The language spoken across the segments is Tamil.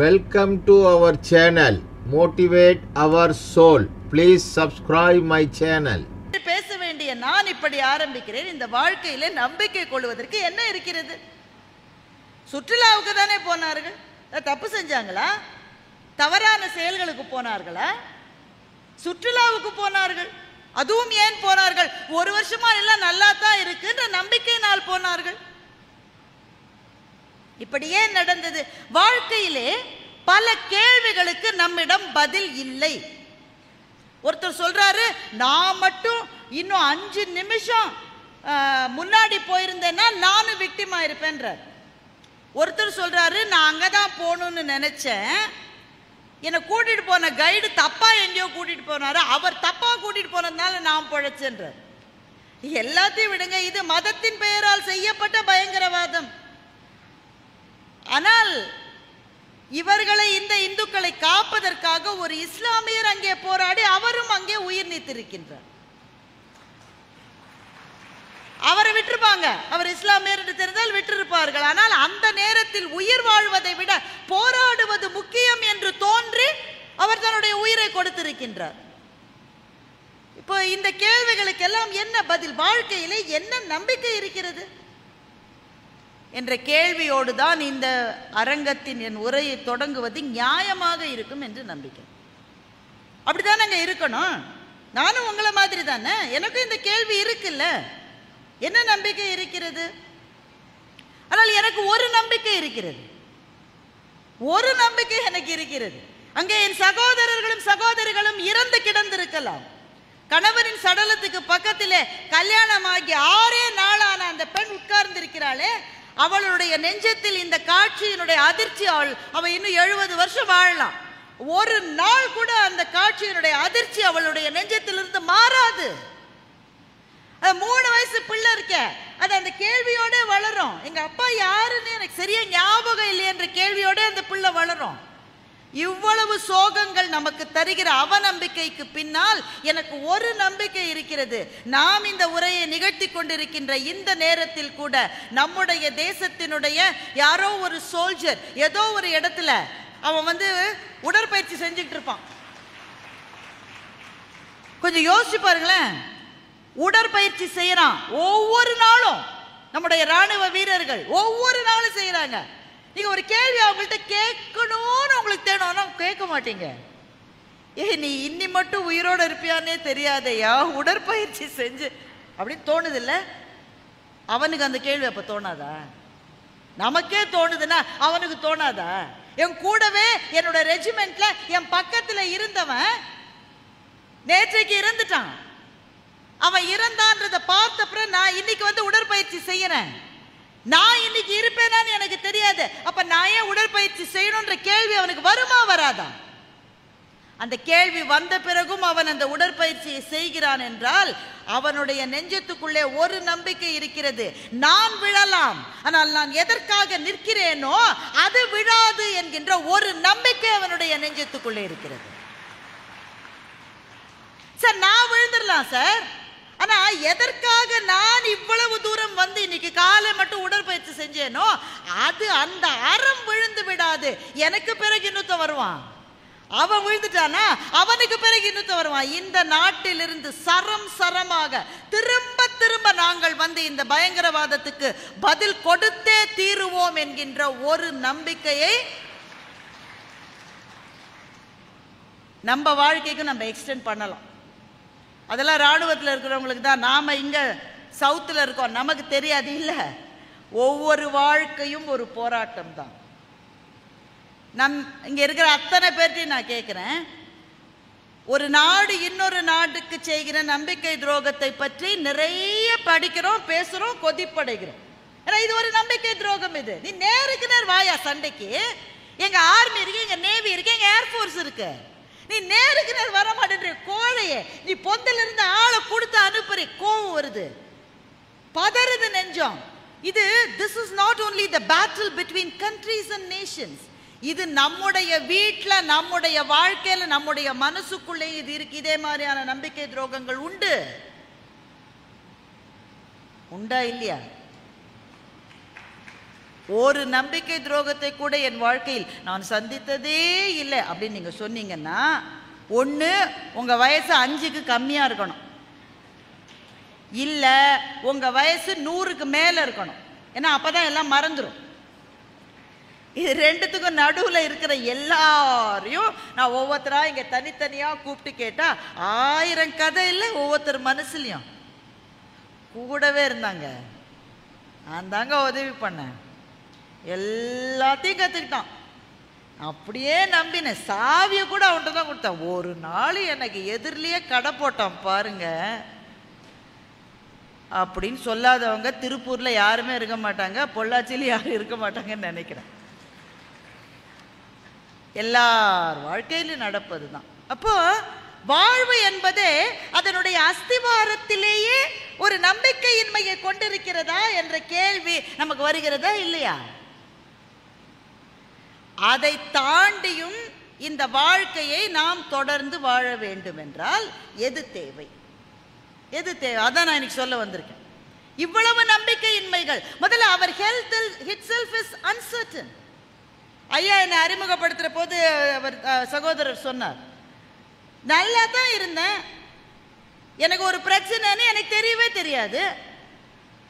Welcome to our channel, Motivate Our Soul. Please subscribe my channel. பேச வேண்டிய நான் இப்படி ஆரம்பிக்கிறேன். இந்த வாழ்க்கையில நம்பிக்கை கொள்வதற்கு என்ன இருக்கிறது? சுற்றுலாவுக்கு தானே போனார்கள். தப்பு செஞ்சாங்களா? தவறான செயல்களுக்கு போனார்களா? சுற்றுலாவுக்கு போனார்கள். அதுவும் ஏன் போனார்கள்? ஒரு வருஷமா எல்லாம் நல்லா தான் இருக்குன்ற நம்பிக்கையினால் போனார்கள். இப்படி ஏன் நடந்தது? வாழ்க்கையிலே பல கேள்விகளுக்கு நம்மிடம் பதில் இல்லை. ஒருத்தர் சொல்றாரு, நான் மட்டும் இன்னும் 5 நிமிஷம் முன்னாடி போயிருந்தேன்னா நானும் விக்டிமா இருப்பேன்றார். ஒருத்தர் சொல்றாரு, நான் அங்கதான் போகணும்னு நினைச்சேன், என்னை கூட்டிட்டு போன கைடு தப்பா எங்கேயோ கூட்டிட்டு போனாரு, அவர் தப்பா கூட்டிட்டு போனதுனால நான் பிழைச்சேன்றார். எல்லாத்தையும் விடுங்க, இது மதத்தின் பெயரால் செய்யப்பட்ட பயங்கரவாதம். ஆனால் இவர்களை, இந்த இந்துக்களை காப்பதற்காக ஒரு இஸ்லாமியர் அங்கே போராடி அவரும் அங்கே உயிர் நீத்திருக்கின்றார். அவரை விட்டுருப்பாங்க, அவர் இஸ்லாமியர் என்று தெரிந்தால் விட்டிருப்பார்கள். ஆனால் அந்த நேரத்தில் உயிர் வாழ்வதை விட போராடுவது முக்கியம் என்று தோன்றி அவர் தன்னுடைய உயிரை கொடுத்திருக்கின்றார். இப்போ இந்த கேள்விகளுக்கெல்லாம் என்ன பதில்? வாழ்க்கையிலே என்ன நம்பிக்கை இருக்கிறது என்ற கேள்வியோடு தான் இந்த அரங்கத்தின் என் உரையை தொடங்குவது நியாயமாக இருக்கும் என்று நம்பிக்கை. அப்படிதான் நாங்க இருக்கணும். நானும் உங்களை மாதிரி தானே, எனக்கும் இந்த கேள்வி இருக்குல்ல. என்ன நம்பிக்கை இருக்கிறது? ஆனால் எனக்கு ஒரு நம்பிக்கை இருக்கிறது. ஒரு நம்பிக்கை எனக்கு இருக்கிறது. அங்கே என் சகோதரர்களும் சகோதரிகளும் இறந்து கிடந்திருக்கலாம். கணவனின் சடலத்துக்கு பக்கத்திலே கல்யாணமாகி 6 நாளான அந்த பெண் உட்கார்ந்திருக்கிறாளே, அவளுடைய நெஞ்சத்தில் இந்த காட்சியினுடைய அதிர்ச்சி, அவ இன்னும் 70 வருஷம் வாழலாம். ஒரு நாள் கூட அந்த காட்சியினுடைய அதிர்ச்சி அவளுடைய நெஞ்சத்திலிருந்து மாறாது. 3 வயசு பிள்ளை இருக்க, அது அந்த கேள்வியோட வளரும். எங்க அப்பா யாருன்னு எனக்கு சரியா ஞாபகம் இல்லை என்ற கேள்வியோட அந்த பிள்ளை வளரும். இவ்வளவு சோகங்கள் நமக்கு தருகிற அவநம்பிக்கைக்கு பின்னால் எனக்கு ஒரு நம்பிக்கை இருக்கிறது. நாம் இந்த உரையை நிகழ்த்தி கொண்டிருக்கின்ற இந்த நேரத்தில் கூட நம்முடைய தேசத்தினுடைய யாரோ ஒரு சோல்ஜர் ஏதோ ஒரு இடத்துல அவன் உடற்பயிற்சி செஞ்சுக்கிட்டு இருப்பான். கொஞ்சம் யோசிச்சு பாருங்களேன். உடற்பயிற்சி செய்யறான் ஒவ்வொரு நாளும். நம்முடைய ராணுவ வீரர்கள் ஒவ்வொரு நாளும் செய்யறாங்க. நீங்க ஒரு கேள்வி அவங்கள்ட்ட கேட்கணும்னு உங்களுக்கு தேணும், கேட்க மாட்டீங்க. நீ இன்னி மட்டும் உயிரோட இருப்பியானே தெரியாதையா, உடற்பயிற்சி செஞ்சு அப்படின்னு தோணுது இல்ல? அவனுக்கு அந்த கேள்வி அப்ப தோணாதா? நமக்கே தோணுதுன்னா அவனுக்கு தோணாதா? என் கூடவே என்னோட ரெஜிமெண்ட்ல என் பக்கத்துல இருந்தவன் நேற்றைக்கு இறந்துட்டான். அவன் இறந்தான்றத பார்த்தப்பறம் நான் இன்னைக்கு உடற்பயிற்சி செய்யறேன். நான் இன்னைக்கு இருப்பேனான்னு எனக்கு தெரியாது. அப்ப நான் ஏன் உடற்பயிற்சி செய்யணும்ன்ற கேள்வி அவனுக்கு வருமா வராதா? அந்த கேள்வி வந்த பிறகும் அவன் அந்த உடற்பயிற்சியை செய்கிறான் என்றால் அவனுடைய நெஞ்சத்துக்குள்ளே ஒரு நம்பிக்கை இருக்கிறது. நான் விழலாம், ஆனால் நான் எதற்காக நிற்கிறேனோ அது விழாது என்கின்ற ஒரு நம்பிக்கை அவனுடைய நெஞ்சத்துக்குள்ளே இருக்கிறது. சார், நான் விழுந்துடலாம் சார், ஆனா எதற்காக நான் இவ்வளவு தூரம் இன்னைக்கு காலை மட்டும் உடற்பயிற்சி செஞ்சேனோ அது அந்த அறம் விழுந்து விடாது. எனக்கு பிறகு இன்னொருத்த வருவான். அவன் விழுந்துட்டானா அவனுக்கு பிறகு இன்னொருத்த வருவான். இந்த நாட்டிலிருந்து சரம் சரமாக திரும்ப திரும்ப நாங்கள் இந்த பயங்கரவாதத்துக்கு பதில் கொடுத்தே தீருவோம் என்கின்ற ஒரு நம்பிக்கையை நம்ம வாழ்க்கைக்கு நம்ம எக்ஸ்டெண்ட் பண்ணலாம். அதெல்லாம் ராணுவத்தில் இருக்கிறவங்களுக்கு தான். நாம இங்க சவுத்தில் இருக்கோம், நமக்கு தெரியாது இல்ல. ஒவ்வொரு வாழ்க்கையும் ஒரு போராட்டம் தான். இங்க இருக்கிற அத்தனை பேர்ட்டையும் நான் கேட்கிறேன், ஒரு நாடு இன்னொரு நாட்டுக்கு செய்கிற நம்பிக்கை துரோகத்தை பற்றி நிறைய படிக்கிறோம், பேசுறோம், கொதிப்படைகிறோம். ஏன்னா இது ஒரு நம்பிக்கை துரோகம். இது நீ நேருக்கு நேர் வாயா சண்டைக்கு. எங்க ஆர்மி இருக்கு, எங்க நேவி இருக்கு, எங்க ஏர்போர்ஸ் இருக்கு. நீ நேருக்கு நேர் வர மாட்டேன்ற கோழையே. நீ பொந்தில இருந்து ஆளை கொடுத்து அனுப்புறே, கோவம் வருது, பதறுது நெஞ்சம். this is not only the battle between countries and nations. இது நம்முடைய வீட்ல, நம்முடைய வாழ்க்கையில, நம்முடைய மனசுக்குள்ளே இது இருக்கு. இதே மாதிரியான நம்பிக்கை துரோகங்கள் உண்டா இல்லையா? ஒரு நம்பிக்கை துரோகத்தை கூட என் வாழ்க்கையில் நான் சந்தித்ததே இல்லை அப்படின்னு நீங்கள் சொன்னீங்கன்னா, ஒன்று உங்கள் வயசு 5க்கு கம்மியாக இருக்கணும், இல்லை உங்கள் வயசு 100க்கு மேலே இருக்கணும். ஏன்னா அப்போ தான் எல்லாம் மறந்துடும். இது ரெண்டுத்துக்கும் நடுவில் இருக்கிற எல்லாரையும் நான் ஒவ்வொருத்தராக இங்கே தனித்தனியாக கூப்பிட்டு கேட்டால் 1000 கதை இல்லை ஒவ்வொருத்தர் மனசுலையும். கூடவே இருந்தாங்க, நான் தாங்க உதவி பண்ணேன், எல்லாத்தையும் கற்றுக்கிட்டான், அப்படியே நம்பினேன், சாவியை கூட அவன்கிட்ட தான் கொடுத்தான். ஒரு நாள் எனக்கு எதிரிலேயே கடை போட்டான் பாருங்க அப்படின்னு சொல்லாதவங்க திருப்பூரில் யாருமே இருக்க மாட்டாங்க, பொள்ளாச்சியில் யாரும் இருக்க மாட்டாங்கன்னு நினைக்கிறேன். எல்லார் வாழ்க்கையிலும் நடப்பது தான். அப்போ வாழ்வு என்பதே அதனுடைய அஸ்திவாரத்திலேயே ஒரு நம்பிக்கையின்மையை கொண்டிருக்கிறதா என்ற கேள்வி நமக்கு வருகிறதா இல்லையா? அதை தாண்டியும் இந்த வாழ்க்கையை நாம் தொடர்ந்து வாழ வேண்டும் என்றால் எது தேவை? எது தேவை? அதான் நான் இன்னைக்கு சொல்ல வந்திருக்கேன். இவ்வளவு நம்பிக்கையின்மைகள். முதல்ல அவர் ஹெல்த் இட்செல்ஃப் இஸ் அன்சர்டன். ஐயா என்னை அறிமுகப்படுத்துகிற போது அவர் சகோதரர் சொன்னார், நல்லா தான் இருந்தேன், எனக்கு ஒரு பிரச்சனைன்னு எனக்கு தெரியவே தெரியாது.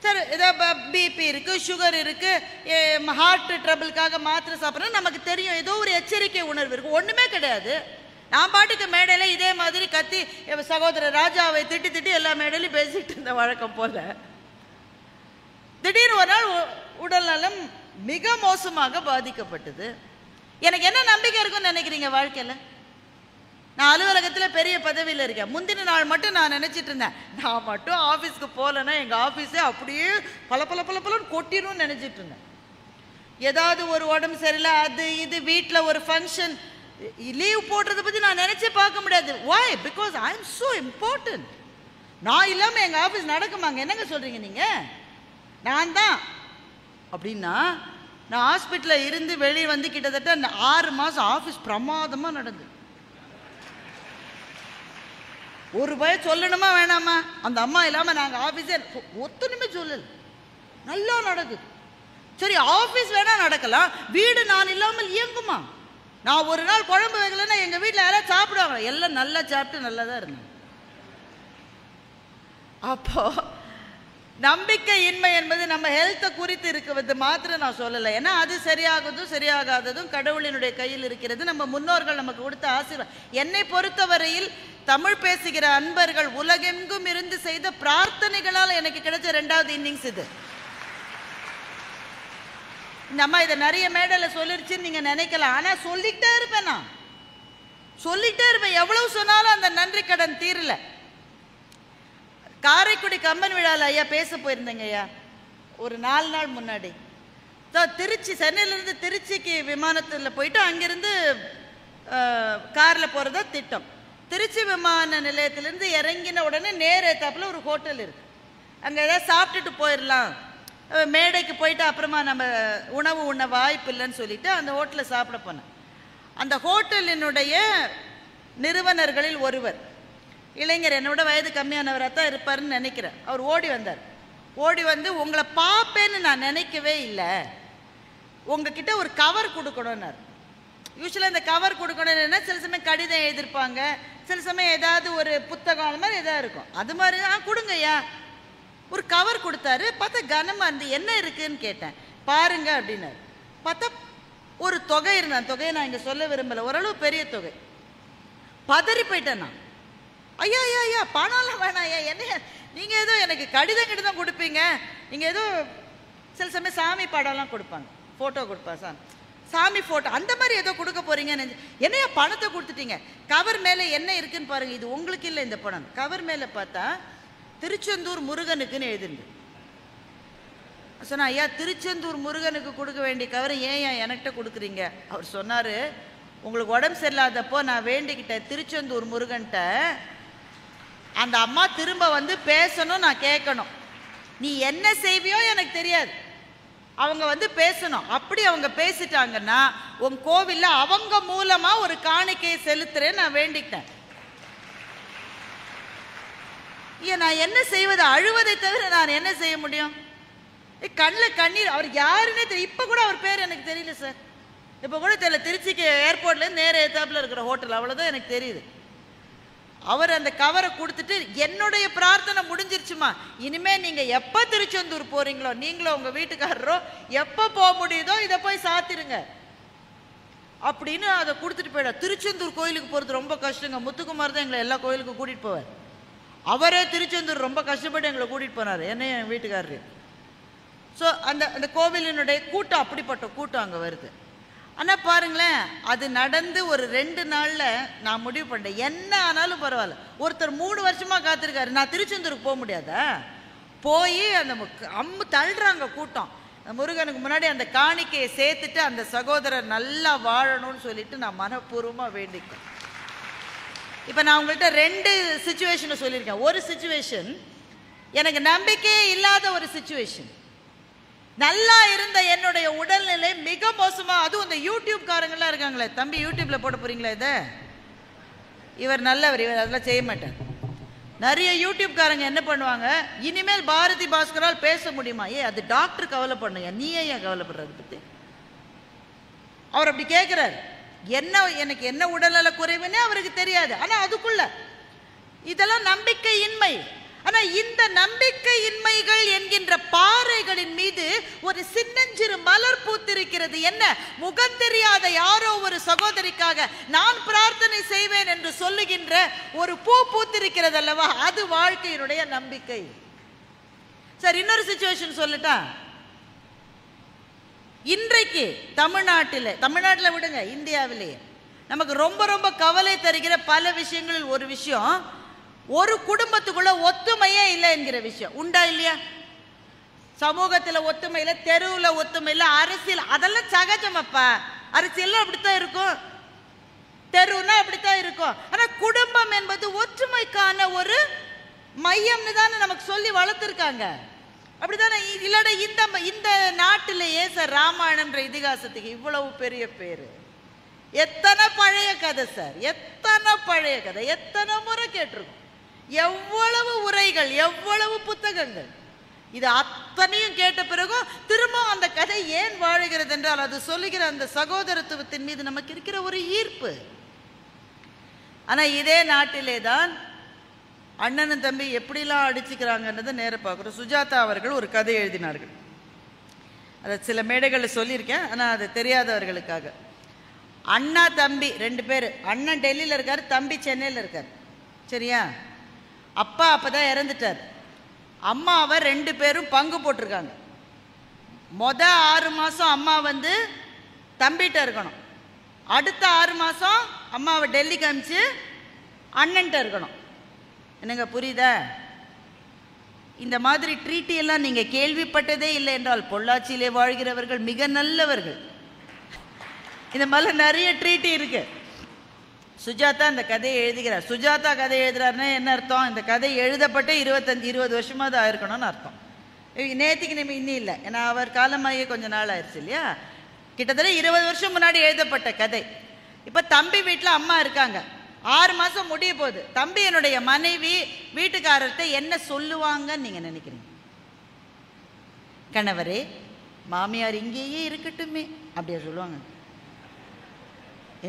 சரி, ஏதோ பிபி இருக்குது, சுகர் இருக்குது, ஹார்ட் ட்ரபிளுக்காக மாத்திரை சாப்பிட்றோம், நமக்கு தெரியும், ஏதோ ஒரு எச்சரிக்கை உணர்வு இருக்குது. ஒன்றுமே கிடையாது. நான் பாட்டுக்கு மேடையில் இதே மாதிரி கத்தி சகோதரர் ராஜாவை திட்டி திட்டி எல்லா மேடையிலையும் பேசிக்கிட்டு இருந்த வழக்கம் போல, திடீர்னு ஒரு நாள் உடல் நலம் மிக மோசமாக பாதிக்கப்பட்டது. எனக்கு என்ன நம்பிக்கை இருக்குன்னு நினைக்கிறீங்க வாழ்க்கையில்? நான் அலுவலகத்தில் பெரிய பதவியில் இருக்கேன். முந்தின நாள் மட்டும் நான் நினச்சிட்டு இருந்தேன், நான் மட்டும் ஆஃபீஸ்க்கு போகலன்னா எங்கள் ஆஃபீஸே அப்படியே பல பல பல பலன்னு கொட்டிடும்னு நினச்சிட்டு இருந்தேன். ஏதாவது ஒரு உடம்பு சரியில்லை, அது இது, வீட்டில் ஒரு ஃபங்க்ஷன், லீவ் போடுறதை பற்றி நான் நினச்சே பார்க்க முடியாது. Why? Because I am so important. நான் இல்லாமல் எங்கள் ஆஃபீஸ் நடக்குமாங்க? என்னங்க சொல்கிறீங்க நீங்கள்? நான் தான் அப்படின்னா, நான் ஹாஸ்பிட்டலில் இருந்து வெளியே வந்து கிட்டத்தட்ட 6 மாதம் ஆஃபீஸ் பிரமாதமாக நடந்தது. ஒரு பயம் சொல்லணுமா வேணாமா? அந்த அம்மா இல்லாமல் நாங்கள் ஆஃபீஸே ஒத்தனுமே சொல்லல, நல்லா நடக்குது. சரி, ஆஃபீஸ் வேணா நடக்கலாம், வீடு நான் இல்லாமல் இயங்குமா? நான் ஒரு நாள் குழம்பு வைக்கலன்னா எங்கள் வீட்டில் யாராவது சாப்பிடுவாங்க? எல்லாம் நல்லா சாப்பிட்டு நல்லா தான் இருந்தேன். அப்போ நம்பிக்கையின்மை என்பது நம்ம ஹெல்த்தை குறித்து இருக்கிறது மாத்திரம் நான் சொல்லலை. ஏன்னா அது சரியாகதும் சரியாகாததும் கடவுளினுடைய கையில் இருக்கிறது. நம்ம முன்னோர்கள் நமக்கு கொடுத்த ஆசீர்வாதம். என்னை பொறுத்தவரையில் தமிழ் பேசுகிற அன்பர்கள் உலகெங்கும் இருந்து செய்த பிரார்த்தனைகளால் எனக்கு கிடைச்ச 2வது இன்னிங்ஸ் இது. இந்த அம்மா இதை நிறைய மேடையில் சொல்லிருச்சுன்னு நீங்கள் நினைக்கலாம், ஆனால் சொல்லிக்கிட்டே இருப்பேன், நான் சொல்லிக்கிட்டே இருப்பேன். எவ்வளவு சொன்னாலும் அந்த நன்றி கடன் தீரல. காரைக்குடி கம்பன் விழாவில் ஐயா பேச போயிருந்தேங்க ஐயா, ஒரு 4 நாள் முன்னாடி. திருச்சி, சென்னையிலேருந்து திருச்சிக்கு விமானத்தில் போயிட்டு அங்கேருந்து காரில் போகிறதா திட்டம். திருச்சி விமான நிலையத்திலேருந்து இறங்கின உடனே நேர் ஏத்தாப்பில் ஒரு ஹோட்டல் இருக்குது, அங்கே ஏதாவது சாப்பிட்டுட்டு போயிடலாம், மேடைக்கு போயிட்டு அப்புறமா நம்ம உணவு உண்ண வாய்ப்பு இல்லைன்னு சொல்லிட்டு அந்த ஹோட்டலில் சாப்பிட போனேன். அந்த ஹோட்டலினுடைய நிறுவனர்களில் ஒருவர், இளைஞர், என்னோட வயது கம்மியானவராக தான் இருப்பாருன்னு நினைக்கிறேன். அவர் ஓடி வந்தார். ஓடி வந்து, உங்களை பார்ப்பேன்னு நான் நினைக்கவே இல்லை, உங்ககிட்ட ஒரு கவர் கொடுக்கணும்னார். யூஸ்வலாக இந்த கவர் கொடுக்கணும்னா சில சமயம் கடிதம் எழுதியிருப்பாங்க, சில சமயம் ஏதாவது ஒரு புத்தகம் அந்த மாதிரி எதாவது இருக்கும். அது மாதிரி கொடுங்கய்யா. ஒரு கவர் கொடுத்தாரு. பார்த்தா கனமாக இருந்து, என்ன இருக்குன்னு கேட்டேன். பாருங்க அப்படின்னாரு. பார்த்தா ஒரு தொகை இருந்தான். தொகையை நான் இங்கே சொல்ல விரும்பலை, ஓரளவு பெரிய தொகை. பதறி போயிட்டேன் நான். ஐயா ஐயா ஐயா, பணம்லாம் வேணாம் ஐயா, என்ன நீங்கள் ஏதோ எனக்கு கடிதம் கொடுப்பீங்க, நீங்கள் ஏதோ சில சமயம் சாமி படம்லாம் கொடுப்பாங்க, ஃபோட்டோ கொடுப்பா, சாமி ஃபோட்டோ அந்த மாதிரி ஏதோ கொடுக்க போகிறீங்கன்னு என்னையா பணத்தை கொடுத்துட்டீங்க, கவர் மேலே என்ன இருக்குன்னு பாருங்கள், இது உங்களுக்கு இல்லை இந்த பணம். கவர் மேலே பார்த்தா திருச்செந்தூர் முருகனுக்குன்னு எழுதிருந்து. சொன்னா, ஐயா திருச்செந்தூர் முருகனுக்கு கொடுக்க வேண்டிய கவர் ஏன் என்கிட்ட கொடுக்குறீங்க? அவர் சொன்னார், உங்களுக்கு உடம்பு சரியில்லாதப்போ நான் வேண்டிக்கிட்டேன் திருச்செந்தூர் முருகன்கிட்ட, அந்த அம்மா திரும்ப வந்து பேசணும், நான் கேட்கணும், நீ என்ன செய்வியோ எனக்கு தெரியாது, அவங்க வந்து பேசணும். அப்படி அவங்க பேசிட்டாங்கன்னா உன் கோவிலில் அவங்க மூலமா ஒரு காணிக்கையை செலுத்துறேன் நான் வேண்டிக்கிட்டேன். நான் என்ன செய்வது? அழுவதை தவிர நான் என்ன செய்ய முடியும்? கண்ணில் கண்ணீர். அவர் யாருன்னே தெரியும். இப்போ கூட அவர் பேர் எனக்கு தெரியல சார். இப்போ கூட தெரியல. திருச்சிக்கு ஏர்போர்ட்லேருந்து நேர ஏத்தாப்பில் இருக்கிற ஹோட்டல், அவ்வளோதான் எனக்கு தெரியுது. அவர் அந்த கவரை கொடுத்துட்டு, என்னுடைய பிரார்த்தனை முடிஞ்சிருச்சுமா, இனிமே நீங்க எப்ப திருச்செந்தூர் போறீங்களோ, நீங்களோ உங்க வீட்டுக்காரரோ எப்ப போக முடியுதோ இதை போய் சாத்திருங்க அப்படின்னு அதை கொடுத்துட்டு போயிட. திருச்செந்தூர் கோயிலுக்கு போறது ரொம்ப கஷ்டங்க. முத்துக்குமார் தான் எங்களை எல்லா கோயிலுக்கும் கூட்டிட்டு போவார். அவரே திருச்செந்தூர் ரொம்ப கஷ்டப்பட்டு எங்களை கூட்டிட்டு போனார், என்னையும் என் வீட்டுக்காரரு. ஸோ அந்த அந்த கோவிலினுடைய கூட்டம் அப்படிப்பட்ட கூட்டம் அங்கே வருது. ஆனால் பாருங்களேன், அது நடந்து ஒரு 2 நாளில் நான் முடிவு பண்ணேன், என்ன ஆனாலும் பரவாயில்ல. ஒருத்தர் 3 வருஷமாக காத்திருக்காரு, நான் திருச்செந்தூருக்கு போக முடியாதா? போய் அந்த தள்ளுறாங்க கூட்டம். முருகனுக்கு முன்னாடி அந்த காணிக்கையை சேர்த்துட்டு அந்த சகோதரர் நல்லா வாழணும்னு சொல்லிட்டு நான் மனப்பூர்வமாக வேண்டிக்கிறேன். இப்போ நான் உங்கள்கிட்ட 2 சிச்சுவேஷனை சொல்லியிருக்கேன். ஒரு சிச்சுவேஷன் எனக்கு நம்பிக்கையே இல்லாத ஒரு சிச்சுவேஷன். நல்லா இருந்த என்னுடைய உடல்நிலை மிக மோசமா, அதுவும் இந்த யூடியூப் காரங்களாம் இருக்காங்களே, தம்பி யூடியூப்ல போட போறீங்களா இதை, இவர் நல்லவர், இவர் அதெல்லாம் செய்ய மாட்டார். நிறைய யூடியூப் காரங்க என்ன பண்ணுவாங்க, இனிமேல் பாரதி பாஸ்கரால் பேச முடியுமா? அது டாக்டர் கவலைப்படணும், நீ ஏன் கவலைப்படுறது பத்தி? அவர் அப்படி கேட்கிறார். என்ன எனக்கு என்ன உடல்நல குறைவுன்னே அவருக்கு தெரியாது. ஆனா அதுக்குள்ள இதெல்லாம் நம்பிக்கையின்மை. ஆனா இந்த நம்பிக்கையின்மைகள் என்கின்ற பாறைகளின் மீது ஒரு சின்னஞ்சிறு மலர் பூத்திருக்கிறது. என்ன? முகம் தெரியாத யாரோ ஒரு சகோதரிக்காக நான் பிரார்த்தனை செய்வேன் என்று சொல்லுகின்ற ஒரு பூ பூத்திருக்கிறது அல்லவா, அது வாழ்க்கையினுடைய நம்பிக்கை. சரி, இன்னொரு சிச்சுவேஷன் சொல்லட்டா? இன்றைக்கு தமிழ்நாட்டில் விடுங்க, இந்தியாவிலேயே நமக்கு ரொம்ப ரொம்ப கவலை தருகிற பல விஷயங்களில் ஒரு விஷயம், ஒரு குடும்பத்துக்குள்ள ஒத்துமையே இல்லை என்கிற விஷயம். உண்டா இல்லையா? சமூகத்தில் ஒத்துமை இல்லை, தெருவில் ஒத்துமை இல்லை, அரசியல் அதெல்லாம் சகஜமப்பா. அரசியல் அப்படித்தான் இருக்கும், தெருவுனா அப்படித்தான் இருக்கும். ஆனா குடும்பம் என்பது ஒற்றுமைக்கான ஒரு மையம்னு தானே நமக்கு சொல்லி வளர்த்துருக்காங்க, அப்படித்தானே? இல்லாட இந்த நாட்டிலேயே சார் ராமாயணம்ன்ற இதிகாசத்துக்கு இவ்வளவு பெரிய பேரு. எத்தனை பழைய கதை சார், எத்தனை பழைய கதை, எத்தனை முறை கேட்டிருக்கோம், எவ்வளவு உரைகள், எவ்வளவு புத்தகங்கள். இது அத்தனையும் கேட்ட பிறகும் திரும்ப அந்த கதை ஏன் வாழுகிறது என்றால் அது சொல்லுகிற அந்த சகோதரத்துவத்தின் மீது நமக்கு இருக்கிற ஒரு ஈர்ப்பு. ஆனா இதே நாட்டிலே தான் அண்ணனும் தம்பி எப்படிலாம் அடிச்சுக்கிறாங்கன்றதை நேர பார்க்குறோம். சுஜாதா அவர்கள் ஒரு கதை எழுதினார்கள், அதை சில மேடைகளில் சொல்லியிருக்கேன், ஆனால் அது தெரியாதவர்களுக்காக. அண்ணா தம்பி 2 பேர், அண்ணன் டெல்லியில் இருக்கார், தம்பி சென்னையில் இருக்கார். சரியா? அப்பா அப்பதான் இறந்துட்டார். அம்மாவை 2 பேரும் பங்கு போட்டிருக்காங்க. 6 மாதம் அம்மா தம்பிகிட்ட இருக்கணும், அடுத்த 6 மாதம் அம்மாவை டெல்லிக்கு அனுப்பிச்சு அண்ணன்ட்ட இருக்கணும். என்னங்க புரியுதா? இந்த மாதிரி ட்ரீட்டி எல்லாம் நீங்க கேள்விப்பட்டதே இல்லை என்றால் பொள்ளாச்சியிலே வாழ்கிறவர்கள் மிக நல்லவர்கள். இந்த மாதிரி நிறைய ட்ரீட்டி இருக்கு. சுஜாதா இந்த கதையை எழுதுகிறார். சுஜாதா கதை எழுதுறாருன்னா என்ன அர்த்தம்? இந்த கதை எழுதப்பட்டு 25-20 வருஷமாவது ஆயிருக்கணும்னு அர்த்தம். நேற்றுக்கு நம்ம இன்னும் இல்லை, ஏன்னா அவர் காலமாகி கொஞ்ச நாள் ஆயிடுச்சு இல்லையா? கிட்டத்தட்ட 20 வருஷம் முன்னாடி எழுதப்பட்ட கதை. இப்போ தம்பி வீட்டில் அம்மா இருக்காங்க, 6 மாதம் முடிய போகுது. தம்பி என்னுடைய மனைவி வீட்டுக்காரர்கிட்ட என்ன சொல்லுவாங்கன்னு நீங்கள் நினைக்கிறீங்க? கணவரே, மாமியார் இங்கேயே இருக்கட்டுமே அப்படியா சொல்லுவாங்க?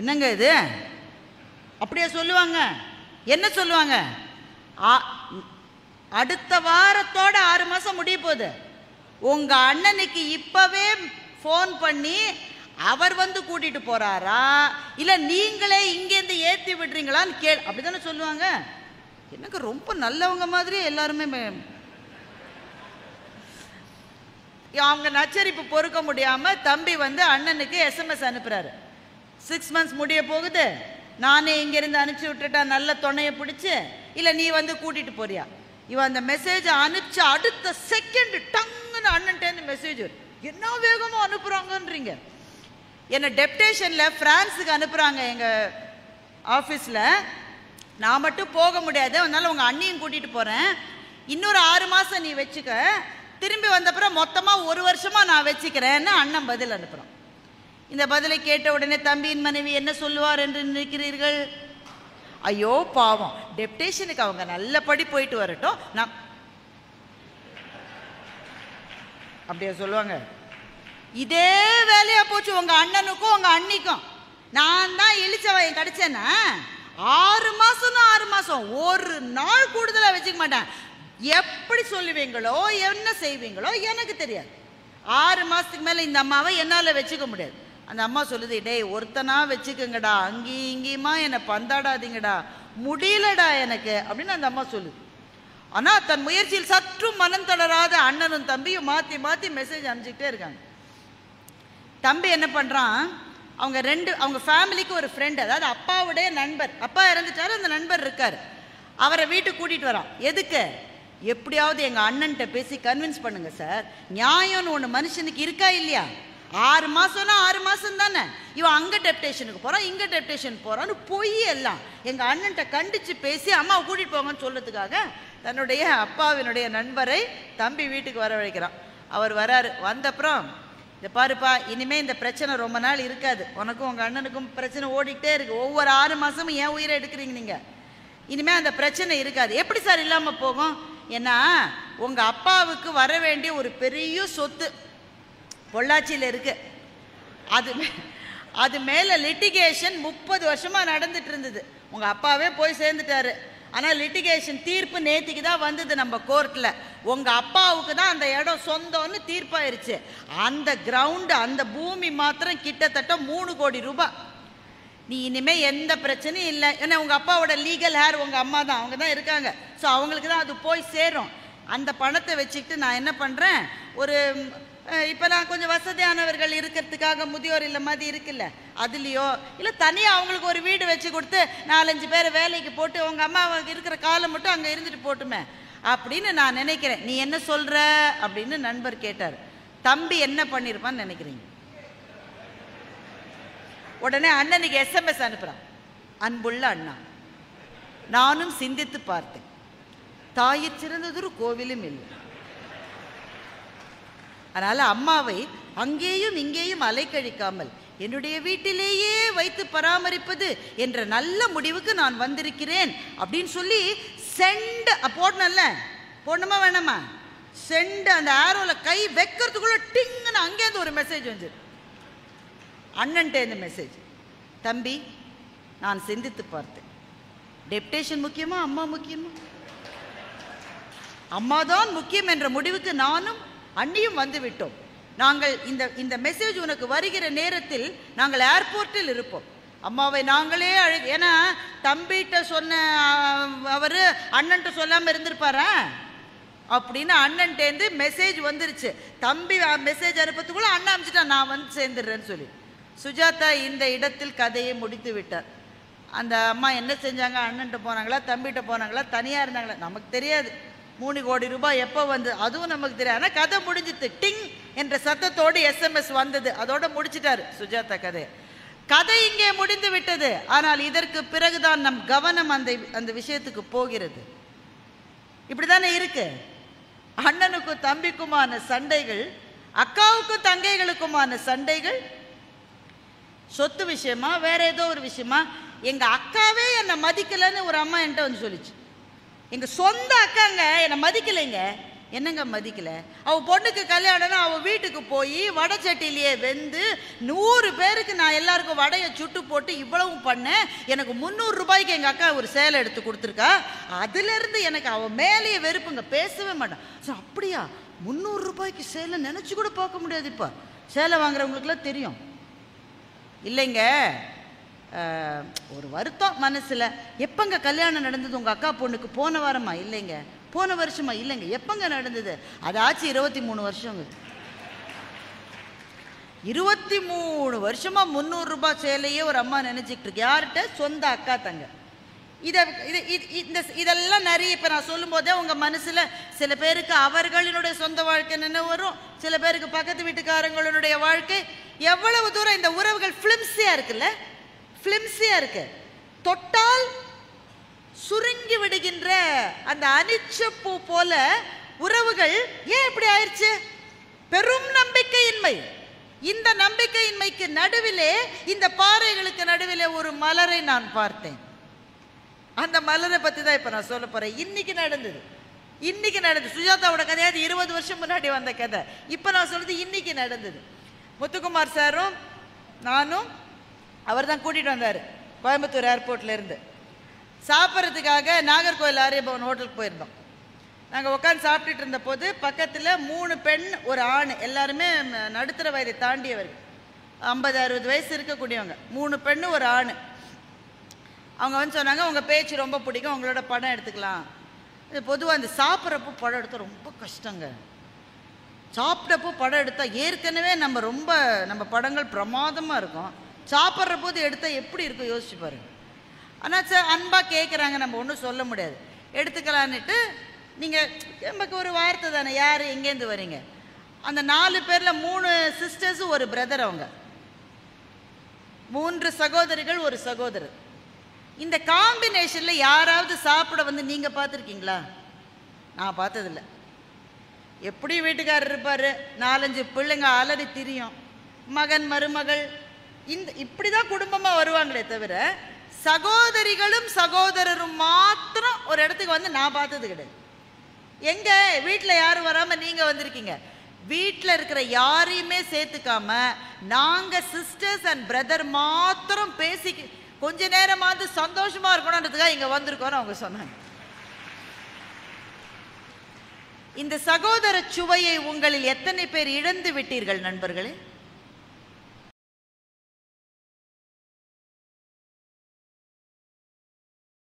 என்னங்க இது, அப்படியே சொல்லுவாங்க? என்ன சொல்லுவாங்க? அடுத்த வாரத்தோட 6 மாதம் முடிய போகுது, உங்க அண்ணனுக்கு இப்பவே ஃபோன் பண்ணி அவர் கூட்டிட்டு போறாரா இல்ல நீங்களே இங்கேருந்து ஏற்றி விடுறீங்களான்னு அப்படித்தானே சொல்லுவாங்க. எனக்கு ரொம்ப நல்லவங்க மாதிரி எல்லாருமே. அவங்க நச்சரிப்பு பொறுக்க முடியாம தம்பி அண்ணனுக்கு SMS அனுப்புறாரு. 6 months முடிய போகுது, நானே இங்கிருந்து அனுப்பிச்சு விட்டுட்டா நல்ல துணையை பிடிச்சு, இல்ல நீ கூட்டிட்டு போறியா? இவன் அந்த மெசேஜ் அனுப்பிச்ச அடுத்த செகண்ட் டங்குன்னு அண்ணன்ட்டேருந்து மெசேஜ், என்ன வேகமா அனுப்புறாங்கன்றீங்க. என்ன டெப்டேஷன்ல பிரான்ஸுக்கு அனுப்புறாங்க எங்க ஆஃபீஸில். நான் மட்டும் போக முடியாது, அதனால உங்க அண்ணியும் கூட்டிட்டு போறேன், இன்னொரு 6 மாதம் நீ வச்சுக்க, திரும்பி வந்தப்புறம் மொத்தமா 1 வருஷமா நான் வச்சுக்கிறேன்னு அண்ணன் பதில் அனுப்புறான். இந்த பதிலை கேட்ட உடனே தம்பியின் மனைவி என்ன சொல்லுவார் என்று நினைக்கிறீர்கள்? ஐயோ பாவம், டெப்டேஷனுக்கு அவங்க நல்லபடி போயிட்டு வரட்டும், நான் அப்படியே சொல்லுவாங்க. இதே வேலையா போச்சு உங்க அண்ணனுக்கும் உங்க அண்ணிக்கும். நான் தான் இழிச்சவன் கிடைச்சேன்னா 6 மாசம் தான் 6 மாசம், ஒரு நாள் கூடுதலா வச்சுக்க மாட்டேன். எப்படி சொல்லுவீங்களோ என்ன செய்வீங்களோ எனக்கு தெரியாது. 6 மாசத்துக்கு மேல இந்த அம்மாவை என்னால வச்சுக்க முடியாது. அந்த அம்மா சொல்லுது, டேய் ஒருத்தனா வச்சுக்கங்கடா, அங்கேயும் இங்கேயுமா என்னை பந்தாடாதீங்கடா, முடியலடா எனக்கு அப்படின்னு அந்த அம்மா சொல்லுது. ஆனா தன் முயற்சியில் சற்றும் மனம் தளராத அண்ணனும் தம்பியும் மாத்தி மாத்தி மெசேஜ் அனுப்பிச்சுக்கிட்டே இருக்காங்க. தம்பி என்ன பண்றான், அவங்க ஃபேமிலிக்கு ஒரு ஃப்ரெண்ட், அதாவது அப்பாவுடைய நண்பர், அப்பா இறந்துட்டாரு, அந்த நண்பர் இருக்காரு, அவரை வீட்டுக்கு கூட்டிட்டு வரான். எதுக்கு? எப்படியாவது எங்க அண்ணன்ட்ட பேசி கன்வின்ஸ் பண்ணுங்க சார், நியாயம்னு ஒண்ணு மனுஷனுக்கு இருக்கா இல்லையா? 6 மாசம்னா 6 மாசம் தானே, இவன் அங்க டெப்டேஷனுக்கு போறான் இங்க டெப்டேஷன் போறான்னு பொய் எல்லாம் எங்க அண்ணன்ட்ட கண்டிச்சு பேசி அம்மாவை கூட்டிட்டு போங்கன்னு சொல்றதுக்காக தன்னுடைய அப்பாவினுடைய நண்பரை தம்பி வீட்டுக்கு வரவழைக்கிறான். அவர் வராரு. வந்தப்புறம், இதை பாருப்பா, இனிமே இந்த பிரச்சனை ரொம்ப நாள் இருக்காது, உனக்கும் உங்க அண்ணனுக்கும் பிரச்சனை ஓடிக்கிட்டே இருக்கு, ஒவ்வொரு 6 மாசமும் ஏன் உயிரை எடுக்கிறீங்க நீங்க, இனிமே அந்த பிரச்சனை இருக்காது. எப்படி சார் இல்லாம போகும்? ஏன்னா உங்க அப்பாவுக்கு வர வேண்டிய ஒரு பெரிய சொத்து பொள்ளாச்சியில் இருக்கு, அது மேல லிட்டிகேஷன் 30 வருஷமா நடந்துட்டு இருந்தது. உங்க அப்பாவே போய் சேர்ந்துட்டாரு. ஆனா லிட்டிகேஷன் தீர்ப்பு நேத்திக்கு தான் வந்தது நம்ம கோர்ட்ல. உங்க அப்பாவுக்கு தான் அந்த இடம் சொந்தம்னு தீர்ப்பாயிருச்சு. அந்த கிரவுண்ட், அந்த பூமி மாத்திரம் கிட்டத்தட்ட 3 கோடி ரூபாய். நீ இனிமே எந்த பிரச்சனையும் இல்லை. ஏன்னா உங்க அப்பாவோட லீகல் ஹேர் உங்க அம்மா தான், அவங்க தான் இருக்காங்க. ஸோ அவங்களுக்கு தான் அது போய் சேரும். அந்த பணத்தை வச்சுக்கிட்டு நான் என்ன பண்றேன், ஒரு இப்போ நான் கொஞ்சம் வசதியானவர்கள் இருக்கிறதுக்காக முதியோர் இல்லை மாதிரி இருக்குல்ல, அதுலேயோ இல்லை தனியாக அவங்களுக்கு ஒரு வீடு வச்சு கொடுத்து 4-5 பேரை வேலைக்கு போட்டு உங்கள் அம்மாவுக்கு இருக்கிற காலம் மட்டும் அங்கே இருந்துட்டு போட்டுமே அப்படின்னு நான் நினைக்கிறேன். நீ என்ன சொல்கிற அப்படின்னு நண்பர் கேட்டார். தம்பி என்ன பண்ணியிருப்பான்னு நினைக்கிறீங்க? உடனே அண்ணனுக்கு SMS அனுப்புகிறான். அன்புள்ள அண்ணா, நானும் சிந்தித்து பார்த்தேன், தாயிற் சிறந்ததொரு கோவிலும் இல்லை, அதனால அம்மாவை அங்கேயும் இங்கேயும் அலைக்கழிக்காமல் என்னுடைய வீட்டிலேயே வைத்து பராமரிப்பது என்ற நல்ல முடிவுக்கு நான் வந்திருக்கிறேன் அப்படின்னு சொல்லி சென்ட் போடணும்ல, போடணுமா வேணாமா? சென்ட் அந்த ஆரோல கை வைக்கிறதுக்குள்ள டிங்குன்னு அங்கேருந்து ஒரு மெசேஜ் வந்து அண்ணன்ட்ட இந்த மெசேஜ், தம்பி நான் சிந்தித்து பார்த்தேன், டெப்டேஷன் முக்கியமா அம்மா முக்கியமா? அம்மாதான் முக்கியம் என்ற முடிவுக்கு நானும் அண்ணியும் வந்து விட்டோம். நாங்கள் இந்த மெசேஜ் உனக்கு வருகிற நேரத்தில் நாங்கள் ஏர்போர்ட்டில் இருப்போம். அம்மாவை நாங்களே ஏன்னா தம்பிகிட்ட சொன்ன அவர் அண்ணன்ட்ட சொல்லாமல் இருந்திருப்பாரா அப்படின்னு அண்ணன்ட்டேந்து மெசேஜ் வந்துருச்சு. தம்பி மெசேஜ் அனுப்பத்துக்குள்ள அண்ணன் அனுப்பிச்சிட்டா, நான் வந்து சேர்ந்துடுறேன்னு சொல்லி. சுஜாதா இந்த இடத்தில் கதையை முடித்து விட்டார். அந்த அம்மா என்ன செஞ்சாங்க, அண்ணன்ட்ட போனாங்களா தம்பிகிட்ட போனாங்களா தனியாக இருந்தாங்களா நமக்கு தெரியாது. 3 கோடி ரூபாய் எப்போ வந்து அதுவும் நமக்கு தெரியாது. ஆனால் கதை முடிஞ்சிட்டு டிங் என்ற சத்தத்தோடு SMS வந்தது. அதோட முடிச்சிட்டாரு சுஜாதா கதை. கதை இங்கே முடிந்து விட்டது. ஆனால் இதற்கு பிறகுதான் நம் கவனம் அந்த விஷயத்துக்கு போகிறது. இப்படிதானே இருக்கு. அண்ணனுக்கும் தம்பிக்குமான சண்டைகள், அக்காவுக்கும் தங்கைகளுக்குமான சண்டைகள் சொத்து விஷயமா வேற ஏதோ ஒரு விஷயமா. எங்க அக்காவே என்னை மதிக்கலன்னு ஒரு அம்மா என்கிட்ட வந்து சொல்லிச்சு. எங்க சொந்த அக்காங்க என்னை மதிக்கலைங்க. என்னங்க மதிக்கல? அவ பொண்ணுக்கு கல்யாணம்னா அவ வீட்டுக்கு போய் வடை சட்டிலேயே வெந்து 100 பேருக்கு நான் எல்லாருக்கும் வடையை சுட்டு போட்டு இவ்வளவு பண்ணேன். எனக்கு 300 ரூபாய்க்கு எங்க அக்கா ஒரு சேலை எடுத்து கொடுத்துருக்கா. அதுல இருந்து எனக்கு அவ மேலேயே வெறுப்புங்க, பேசவே மாட்டான். அப்படியா 300 ரூபாய்க்கு சேலை நினைச்சு கூட பார்க்க முடியாது. இப்ப சேலை வாங்குறவங்களுக்குலாம் தெரியும் இல்லைங்க. ஒரு வருத்தம் மனசுல. எப்பங்க கல்யாணம் நடந்தது உங்க அக்கா பொண்ணுக்கு? போன வாரமா? இல்லைங்க. போன வருஷமா? இல்லைங்க. எப்பங்க நடந்தது? அதாச்சு 23 வருஷங்க. 23 வருஷமா 300 ரூபாய் சேலையே ஒரு அம்மா நினைச்சிட்டு இருக்கு. யார்கிட்ட? சொந்த அக்கா தங்க. இதெல்லாம் நிறைய இப்ப நான் சொல்லும் போதே உங்க மனசுல சில பேருக்கு அவர்களினுடைய சொந்த வாழ்க்கை நினைவு வரும், சில பேருக்கு பக்கத்து வீட்டுக்காரங்களுடைய வாழ்க்கை. எவ்வளவு தூரம் இந்த உறவுகள் பிளிம்சியா இருக்குல்ல, பிளிம்சியா இருக்கு. தொட்டால் சுருங்கி விடுகின்ற அந்த அனிச்சப்பூ போல உறவுகள் ஏன் இப்படி ஆயிடுச்சு? பெரும் நம்பிக்கையின்மை. இந்த நம்பிக்கையின்மைக்கு நடுவிலே, இந்த பாறைகளுக்கு நடுவிலே ஒரு மலரை நான் பார்த்தேன். அந்த மலரை பத்தி தான் இப்ப நான் சொல்ல போறேன். இன்னைக்கு நடந்தது. இன்னைக்கு நடந்தது. சுஜாதாவோட கதையாது 20 வருஷம் முன்னாடி வந்த கதை. இப்போ நான் சொல்றது இன்னைக்கு நடந்தது. முத்துக்குமார் சாரும் நானும் அவர் தான் கூட்டிகிட்டு வந்தார் கோயம்புத்தூர் ஏர்போர்ட்லேருந்து. சாப்பிட்றதுக்காக நாகர்கோவில் ஆரியபவன் ஹோட்டலுக்கு போயிருந்தோம். நாங்கள் உட்காந்து சாப்பிட்டுட்டு இருந்த போது பக்கத்தில் 3 பெண் ஒரு ஆண், எல்லாருமே நடுத்தர வயதை தாண்டியவர்கள், 50-60 வயசு இருக்கக்கூடியவங்க. 3 பெண்ணு ஒரு ஆண். அவங்க வந்து சொன்னாங்க, உங்கள் பேச்சு ரொம்ப பிடிக்கும், உங்களோட படம் எடுத்துக்கலாம். இது பொதுவாக இந்த சாப்பிட்றப்போ படம் எடுத்தால் ரொம்ப கஷ்டங்க. சாப்பிட்டப்போ படம் எடுத்தால் ஏற்கனவே நம்ம படங்கள் பிரமாதமாக இருக்கும். சாப்பிட்ற போது எடுத்தால் எப்படி இருக்கும் யோசிச்சு பாருங்க. ஆனால் சார் அன்பாக கேட்குறாங்க, நம்ம ஒன்றும் சொல்ல முடியாது, எடுத்துக்கலான்னுட்டு. நீங்கள் நமக்கு ஒரு வார்த்தை தானே, யார் எங்கேருந்து வரீங்க? அந்த 4 பேரில் 3 சிஸ்டர்ஸும் ஒரு பிரதர். அவங்க 3 சகோதரிகள் ஒரு சகோதரர். இந்த காம்பினேஷனில் யாராவது சாப்பிட வந்து நீங்கள் பார்த்துருக்கீங்களா? நான் பார்த்ததில்ல. எப்படி வீட்டுக்காரர் இருப்பார், 4-5 பிள்ளைங்க அலறி திரியும், மகன் மருமகள், இப்படி தான் குடும்பமாக வருவாங்களே தவிர சகோதரிகளும் சகோதரரும் மாத்திரம் ஒரு இடத்துக்கு வந்து நான் பார்த்தது கிடையாது. எங்கே வீட்டில் யாரும் வராமல் நீங்கள் வந்திருக்கீங்க. வீட்டில் இருக்கிற யாரையுமே சேர்த்துக்காம நாங்கள் சிஸ்டர்ஸ் அண்ட் பிரதர் மாத்திரம் பேசி கொஞ்ச நேரமாவது சந்தோஷமாக இருக்கணுன்றதுக்காக இங்கே வந்திருக்கோன்னு அவங்க சொன்னாங்க. இந்த சகோதர சுவையை உங்களில் எத்தனை பேர் இழந்து விட்டீர்கள் நண்பர்களே?